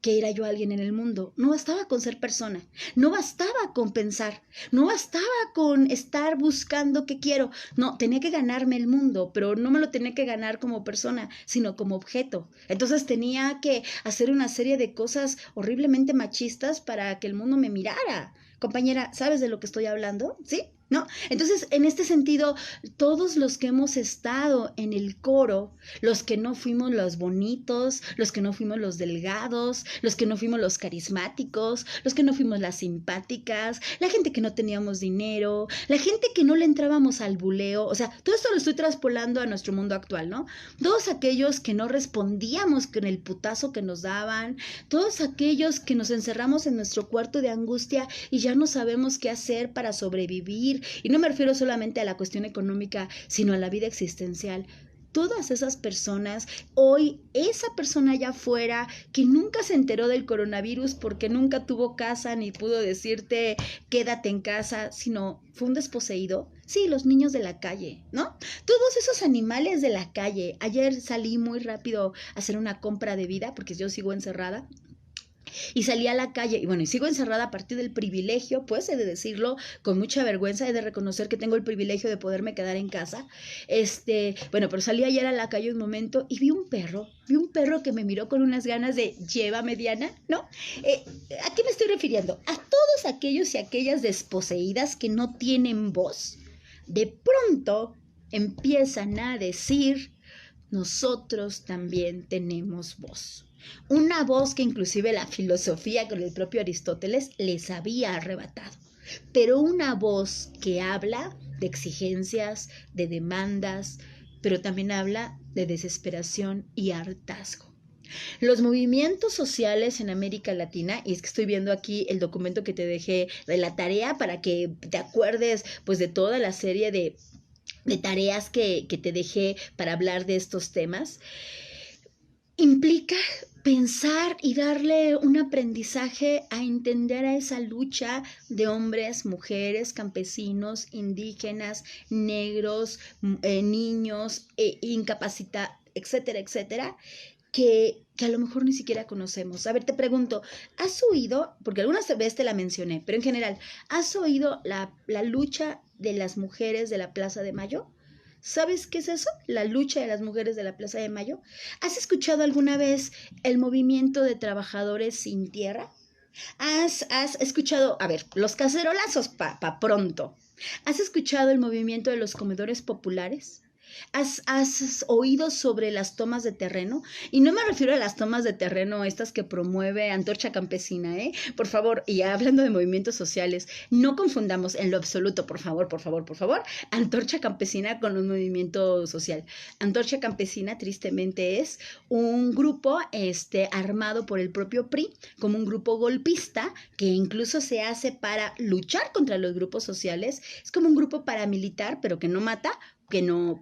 que era yo alguien en el mundo. No bastaba con ser persona, no bastaba con pensar, no bastaba con estar buscando qué quiero. No, tenía que ganarme el mundo, pero no me lo tenía que ganar como persona, sino como objeto. Entonces tenía que hacer una serie de cosas horriblemente machistas para que el mundo me mirara. Compañera, ¿sabes de lo que estoy hablando? ¿Sí? ¿No? Entonces, en este sentido, todos los que hemos estado en el coro, los que no fuimos los bonitos, los que no fuimos los delgados, los que no fuimos los carismáticos, los que no fuimos las simpáticas, la gente que no teníamos dinero, la gente que no le entrábamos al buleo, o sea, todo esto lo estoy traspolando a nuestro mundo actual, ¿no? Todos aquellos que no respondíamos con el putazo que nos daban, todos aquellos que nos encerramos en nuestro cuarto de angustia y ya no sabemos qué hacer para sobrevivir. Y no me refiero solamente a la cuestión económica, sino a la vida existencial. Todas esas personas, hoy esa persona allá afuera que nunca se enteró del coronavirus porque nunca tuvo casa ni pudo decirte quédate en casa, sino fue un desposeído. Sí, los niños de la calle, ¿no? Todos esos animales de la calle. Ayer salí muy rápido a hacer una compra de vida porque yo sigo encerrada. Y salí a la calle, y bueno, y sigo encerrada a partir del privilegio, pues he de decirlo con mucha vergüenza, he de reconocer que tengo el privilegio de poderme quedar en casa. Bueno, pero salí ayer a la calle un momento y vi un perro que me miró con unas ganas de llévame Diana, ¿no? ¿A qué me estoy refiriendo? A todos aquellos y aquellas desposeídas que no tienen voz, de pronto empiezan a decir, nosotros también tenemos voz. Una voz que inclusive la filosofía con el propio Aristóteles les había arrebatado, pero una voz que habla de exigencias, de demandas, pero también habla de desesperación y hartazgo. Los movimientos sociales en América Latina, y es que estoy viendo aquí el documento que te dejé de la tarea para que te acuerdes pues de toda la serie de tareas que te dejé para hablar de estos temas, implica pensar y darle un aprendizaje a entender a esa lucha de hombres, mujeres, campesinos, indígenas, negros, niños, incapacitados, etcétera, etcétera, que a lo mejor ni siquiera conocemos. A ver, te pregunto, ¿has oído, porque algunas veces te la mencioné, pero en general, ¿has oído la lucha de las mujeres de la Plaza de Mayo? ¿Sabes qué es eso? La lucha de las mujeres de la Plaza de Mayo. ¿Has escuchado alguna vez el movimiento de trabajadores sin tierra? ¿Has escuchado, a ver, los cacerolazos pa pronto? ¿Has escuchado el movimiento de los comedores populares? ¿Has oído sobre las tomas de terreno? Y no me refiero a las tomas de terreno estas que promueve Antorcha Campesina, ¿eh? Por favor, y hablando de movimientos sociales, no confundamos en lo absoluto, por favor, Antorcha Campesina con un movimiento social. Antorcha Campesina, tristemente, es un grupo armado por el propio PRI, como un grupo golpista, que incluso se hace para luchar contra los grupos sociales. Es como un grupo paramilitar, pero que no mata,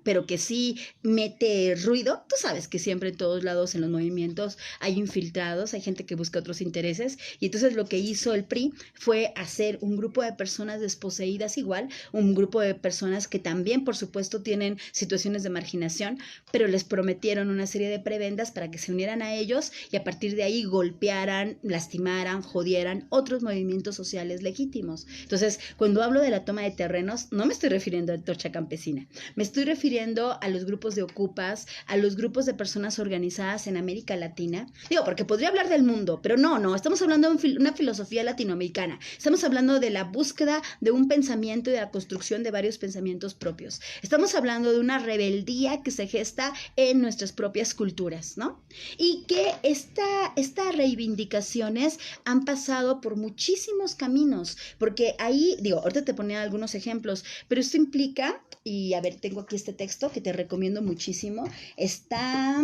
pero que sí mete ruido. Tú sabes que siempre en todos lados en los movimientos hay infiltrados, hay gente que busca otros intereses, y entonces lo que hizo el PRI fue hacer un grupo de personas desposeídas igual, un grupo de personas que también, por supuesto, tienen situaciones de marginación, pero les prometieron una serie de prebendas para que se unieran a ellos y a partir de ahí golpearan, lastimaran, jodieran otros movimientos sociales legítimos. Entonces, cuando hablo de la toma de terrenos, no me estoy refiriendo a Antorcha Campesina. Me estoy refiriendo a los grupos de ocupas, a los grupos de personas organizadas en América Latina. Digo, porque podría hablar del mundo, pero no, estamos hablando de una filosofía latinoamericana. Estamos hablando de la búsqueda de un pensamiento y de la construcción de varios pensamientos propios. Estamos hablando de una rebeldía que se gesta en nuestras propias culturas, ¿no? Y que estas reivindicaciones han pasado por muchísimos caminos, porque ahí, digo, ahorita te ponía algunos ejemplos, pero esto implica, y a ver, tengo aquí este texto que te recomiendo muchísimo, está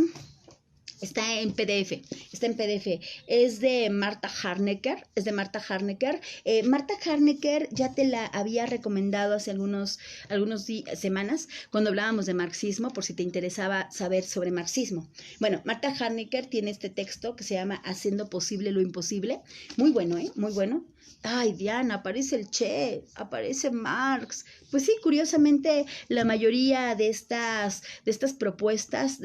en PDF, es de Marta Harnecker, Marta Harnecker ya te la había recomendado hace algunas semanas cuando hablábamos de marxismo, por si te interesaba saber sobre marxismo. Bueno, Marta Harnecker tiene este texto que se llama Haciendo posible lo imposible, muy bueno, muy bueno. Ay, Diana, aparece el Che, aparece Marx. Pues sí, curiosamente la mayoría de estas propuestas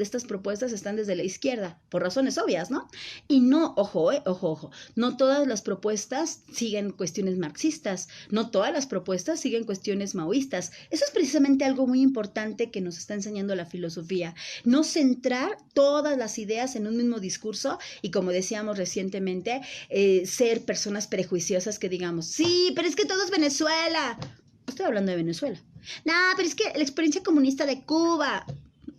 están desde la izquierda, por razones obvias, ¿no? Y no, ojo, no todas las propuestas siguen cuestiones marxistas, no todas las propuestas siguen cuestiones maoístas. Eso es precisamente algo muy importante que nos está enseñando la filosofía, no centrar todas las ideas en un mismo discurso y, como decíamos recientemente, ser personas prejuiciosas que digamos, sí, pero es que todo es Venezuela. No estoy hablando de Venezuela. No, pero es que la experiencia comunista de Cuba.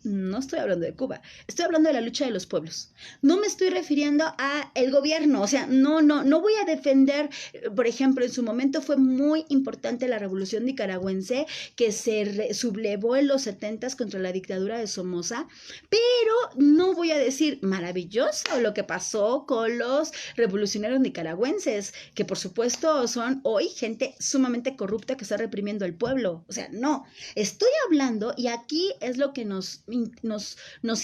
No estoy hablando de Cuba, estoy hablando de la lucha de los pueblos. No me estoy refiriendo a el gobierno, o sea, no voy a defender, por ejemplo, en su momento fue muy importante la revolución nicaragüense que se sublevó en los 70s contra la dictadura de Somoza, pero no voy a decir maravilloso lo que pasó con los revolucionarios nicaragüenses, que por supuesto son hoy gente sumamente corrupta que está reprimiendo al pueblo. O sea, no, estoy hablando, y aquí es lo que nos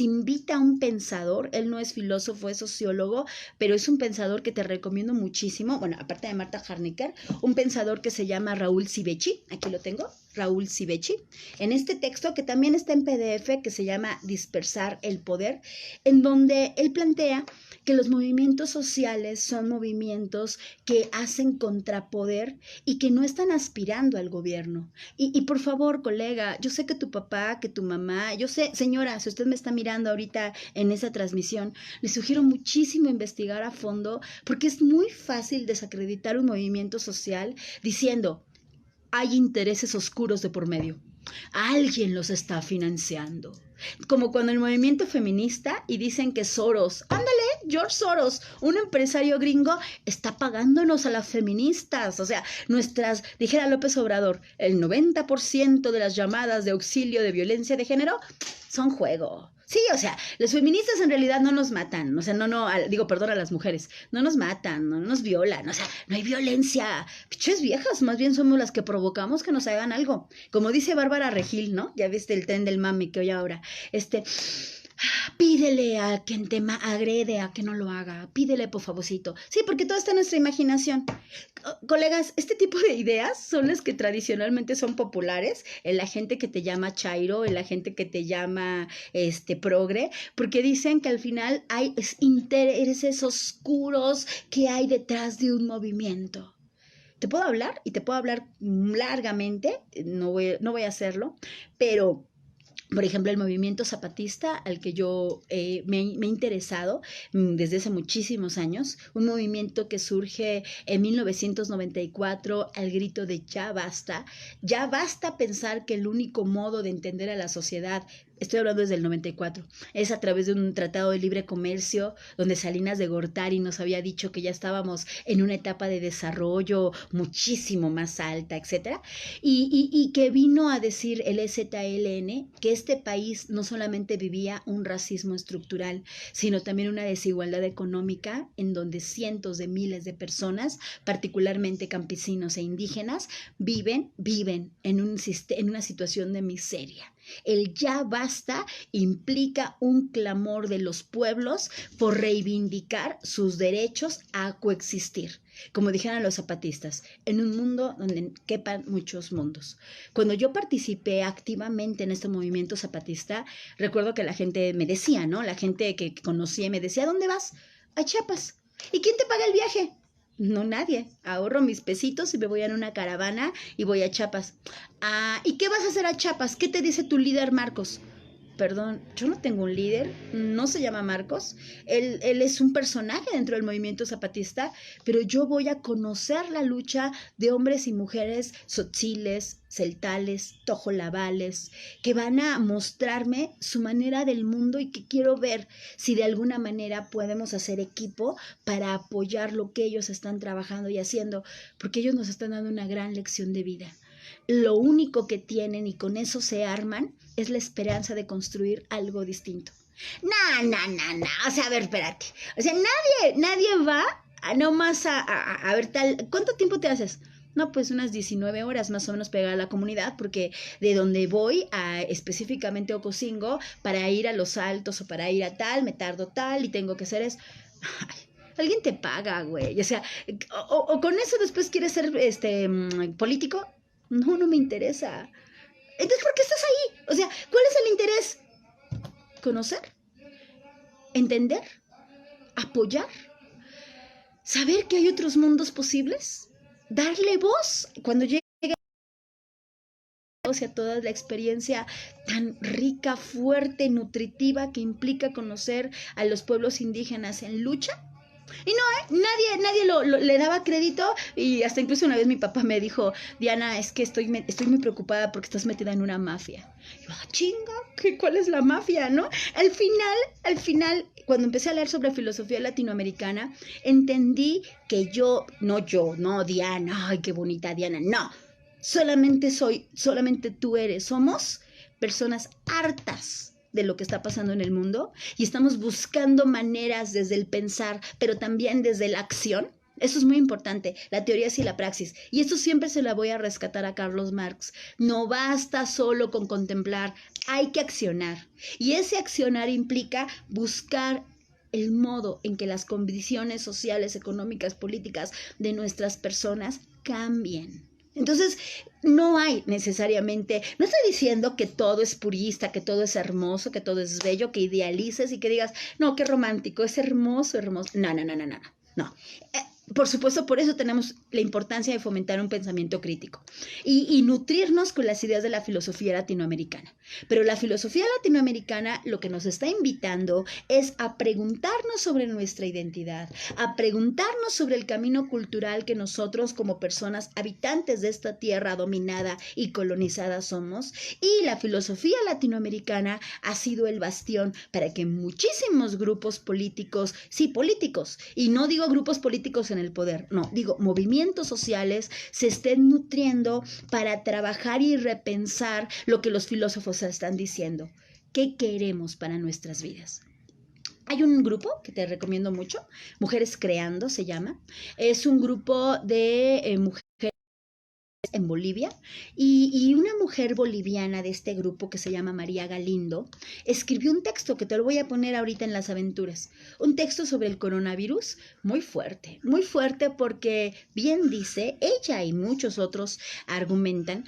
invita a un pensador. Él no es filósofo, es sociólogo, pero es un pensador que te recomiendo muchísimo, bueno, aparte de Marta Harnecker, un pensador que se llama Raúl Sivecki, aquí lo tengo, Raúl Sivecki, en este texto que también está en PDF, que se llama Dispersar el Poder, en donde él plantea que los movimientos sociales son movimientos que hacen contrapoder y que no están aspirando al gobierno. Y por favor, colega, yo sé que tu papá, que tu mamá, yo sé, señora, si usted me está mirando ahorita en esa transmisión, le sugiero muchísimo investigar a fondo, porque es muy fácil desacreditar un movimiento social diciendo, hay intereses oscuros de por medio. Alguien los está financiando. Como cuando el movimiento feminista y dicen que Soros, ándale, George Soros, un empresario gringo, está pagándonos a las feministas. O sea, dijera López Obrador, el 90% de las llamadas de auxilio de violencia de género son juego. Sí, o sea, los feministas en realidad no nos matan, o sea, perdón, a las mujeres, no nos matan, no nos violan, o sea, no hay violencia, piches viejas, más bien somos las que provocamos que nos hagan algo, como dice Bárbara Regil, ¿no? Ya viste el tren del mami que hoy ahora, pídele a quien te agrede a que no lo haga, pídele por favorcito. Sí, porque todo está en nuestra imaginación. Colegas, este tipo de ideas son las que tradicionalmente son populares en la gente que te llama chairo, en la gente que te llama progre, porque dicen que al final hay intereses oscuros que hay detrás de un movimiento. Te puedo hablar y te puedo hablar largamente, no voy a hacerlo, pero por ejemplo, el movimiento zapatista al que yo me he interesado desde hace muchísimos años, un movimiento que surge en 1994 al grito de ya basta pensar que el único modo de entender a la sociedad estoy hablando desde el 94, es a través de un tratado de libre comercio donde Salinas de Gortari nos había dicho que ya estábamos en una etapa de desarrollo muchísimo más alta, etcétera, y que vino a decir el EZLN que este país no solamente vivía un racismo estructural, sino también una desigualdad económica en donde cientos de miles de personas, particularmente campesinos e indígenas, viven en una situación de miseria. El ya basta implica un clamor de los pueblos por reivindicar sus derechos a coexistir, como dijeron los zapatistas, en un mundo donde quepan muchos mundos. Cuando yo participé activamente en este movimiento zapatista, recuerdo que la gente me decía, ¿no? La gente que conocía me decía, ¿a dónde vas? A Chiapas. ¿Y quién te paga el viaje? No, nadie. Ahorro mis pesitos y me voy en una caravana y voy a Chiapas. Ah, ¿y qué vas a hacer a Chiapas? ¿Qué te dice tu líder, Marcos? Perdón, yo no tengo un líder, no se llama Marcos, él es un personaje dentro del movimiento zapatista, pero yo voy a conocer la lucha de hombres y mujeres tzotziles, celtales, tojolabales, que van a mostrarme su manera del mundo y que quiero ver si de alguna manera podemos hacer equipo para apoyar lo que ellos están trabajando y haciendo, porque ellos nos están dando una gran lección de vida. Lo único que tienen y con eso se arman es la esperanza de construir algo distinto. No, o sea, a ver, espérate. O sea, nadie va nomás a ver tal. ¿Cuánto tiempo te haces? No, pues unas 19 horas más o menos pegada a la comunidad, porque de donde voy a específicamente Ocosingo, para ir a Los Altos o para ir a tal, me tardo tal y tengo que hacer eso. Ay, alguien te paga, güey. O sea, o con eso después quieres ser político. No me interesa. Entonces, ¿por qué estás ahí? O sea, ¿cuál es el interés? Conocer, entender, apoyar, saber que hay otros mundos posibles, darle voz cuando llegue a toda la experiencia tan rica, fuerte, nutritiva que implica conocer a los pueblos indígenas en lucha. Y no, nadie le daba crédito, y hasta incluso una vez mi papá me dijo, Diana, es que estoy muy preocupada porque estás metida en una mafia. Y yo, chinga, ¿cuál es la mafia, no? Al final, cuando empecé a leer sobre filosofía latinoamericana, entendí que no, Diana, ay, qué bonita Diana, no, solamente tú eres, somos personas hartas de lo que está pasando en el mundo y estamos buscando maneras desde el pensar, pero también desde la acción. Eso es muy importante, la teoría y la praxis. Y esto siempre se la voy a rescatar a Carlos Marx. No basta solo con contemplar, hay que accionar. Y ese accionar implica buscar el modo en que las condiciones sociales, económicas, políticas de nuestras personas cambien. Entonces, no hay necesariamente, no estoy diciendo que todo es purista, que todo es hermoso, que todo es bello, que idealices y que digas, no, qué romántico, es hermoso. No. Por supuesto, por eso tenemos la importancia de fomentar un pensamiento crítico y nutrirnos con las ideas de la filosofía latinoamericana. Pero la filosofía latinoamericana lo que nos está invitando es a preguntarnos sobre nuestra identidad, a preguntarnos sobre el camino cultural que nosotros como personas habitantes de esta tierra dominada y colonizada somos. Y la filosofía latinoamericana ha sido el bastión para que muchísimos grupos políticos, y no digo grupos políticos en el poder, no, digo movimientos sociales, se estén nutriendo para trabajar y repensar lo que los filósofos están diciendo. ¿Qué queremos para nuestras vidas? Hay un grupo que te recomiendo mucho, Mujeres Creando se llama, es un grupo de mujeres en Bolivia, y una mujer boliviana de este grupo que se llama María Galindo escribió un texto que te lo voy a poner ahorita en las aventuras, un texto sobre el coronavirus muy fuerte porque bien dice, ella y muchos otros argumentan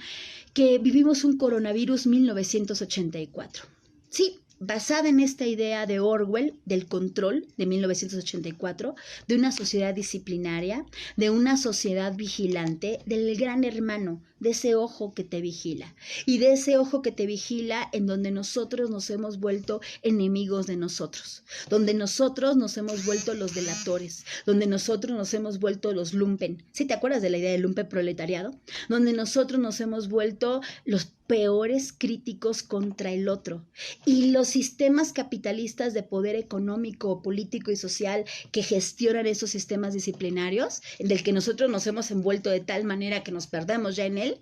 que vivimos un coronavirus 1984. Sí, basada en esta idea de Orwell, del control de 1984, de una sociedad disciplinaria, de una sociedad vigilante, del gran hermano, de ese ojo que te vigila. Y de ese ojo que te vigila en donde nosotros nos hemos vuelto enemigos de nosotros, donde nosotros nos hemos vuelto los delatores, donde nosotros nos hemos vuelto los lumpen. ¿Sí te acuerdas de la idea del lumpen proletariado? Donde nosotros nos hemos vuelto los peores críticos contra el otro. Y los sistemas capitalistas de poder económico, político y social que gestionan esos sistemas disciplinarios, del que nosotros nos hemos envuelto de tal manera que nos perdamos ya en él,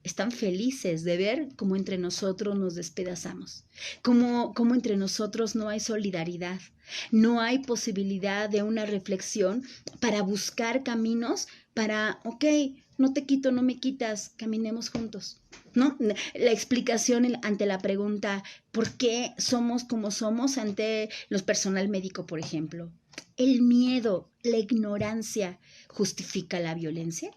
están felices de ver cómo entre nosotros nos despedazamos, cómo entre nosotros no hay solidaridad, no hay posibilidad de una reflexión para buscar caminos para, ok, no te quito, no me quitas, caminemos juntos, ¿no? La explicación ante la pregunta, ¿por qué somos como somos ante los personal médico, por ejemplo? ¿El miedo, la ignorancia justifica la violencia?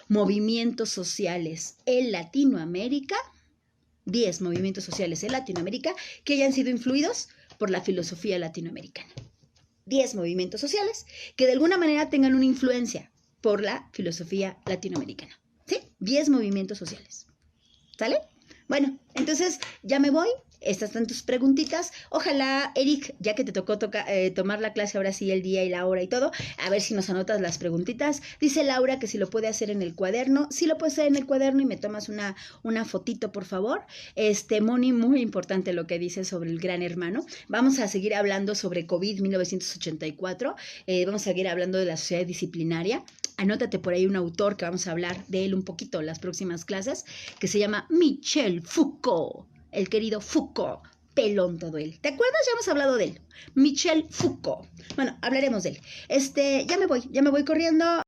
Movimientos sociales en Latinoamérica, 10 movimientos sociales en Latinoamérica que hayan sido influidos por la filosofía latinoamericana. 10 movimientos sociales que de alguna manera tengan una influencia por la filosofía latinoamericana. ¿Sí? 10 movimientos sociales. ¿Sale? Bueno, entonces ya me voy. Estas son tus preguntitas. Ojalá, Eric, ya que te tocó tomar la clase ahora sí, el día y la hora y todo, a ver si nos anotas las preguntitas. Dice Laura que si lo puede hacer en el cuaderno. Sí lo puedes hacer en el cuaderno y me tomas una fotito, por favor. Moni, muy importante lo que dice sobre el Gran Hermano. Vamos a seguir hablando sobre COVID 1984. Vamos a seguir hablando de la sociedad disciplinaria. Anótate por ahí un autor que vamos a hablar de él un poquito en las próximas clases, que se llama Michel Foucault. El querido Foucault, pelón todo él. ¿Te acuerdas? Ya hemos hablado de él. Michel Foucault. Bueno, hablaremos de él. Ya me voy corriendo.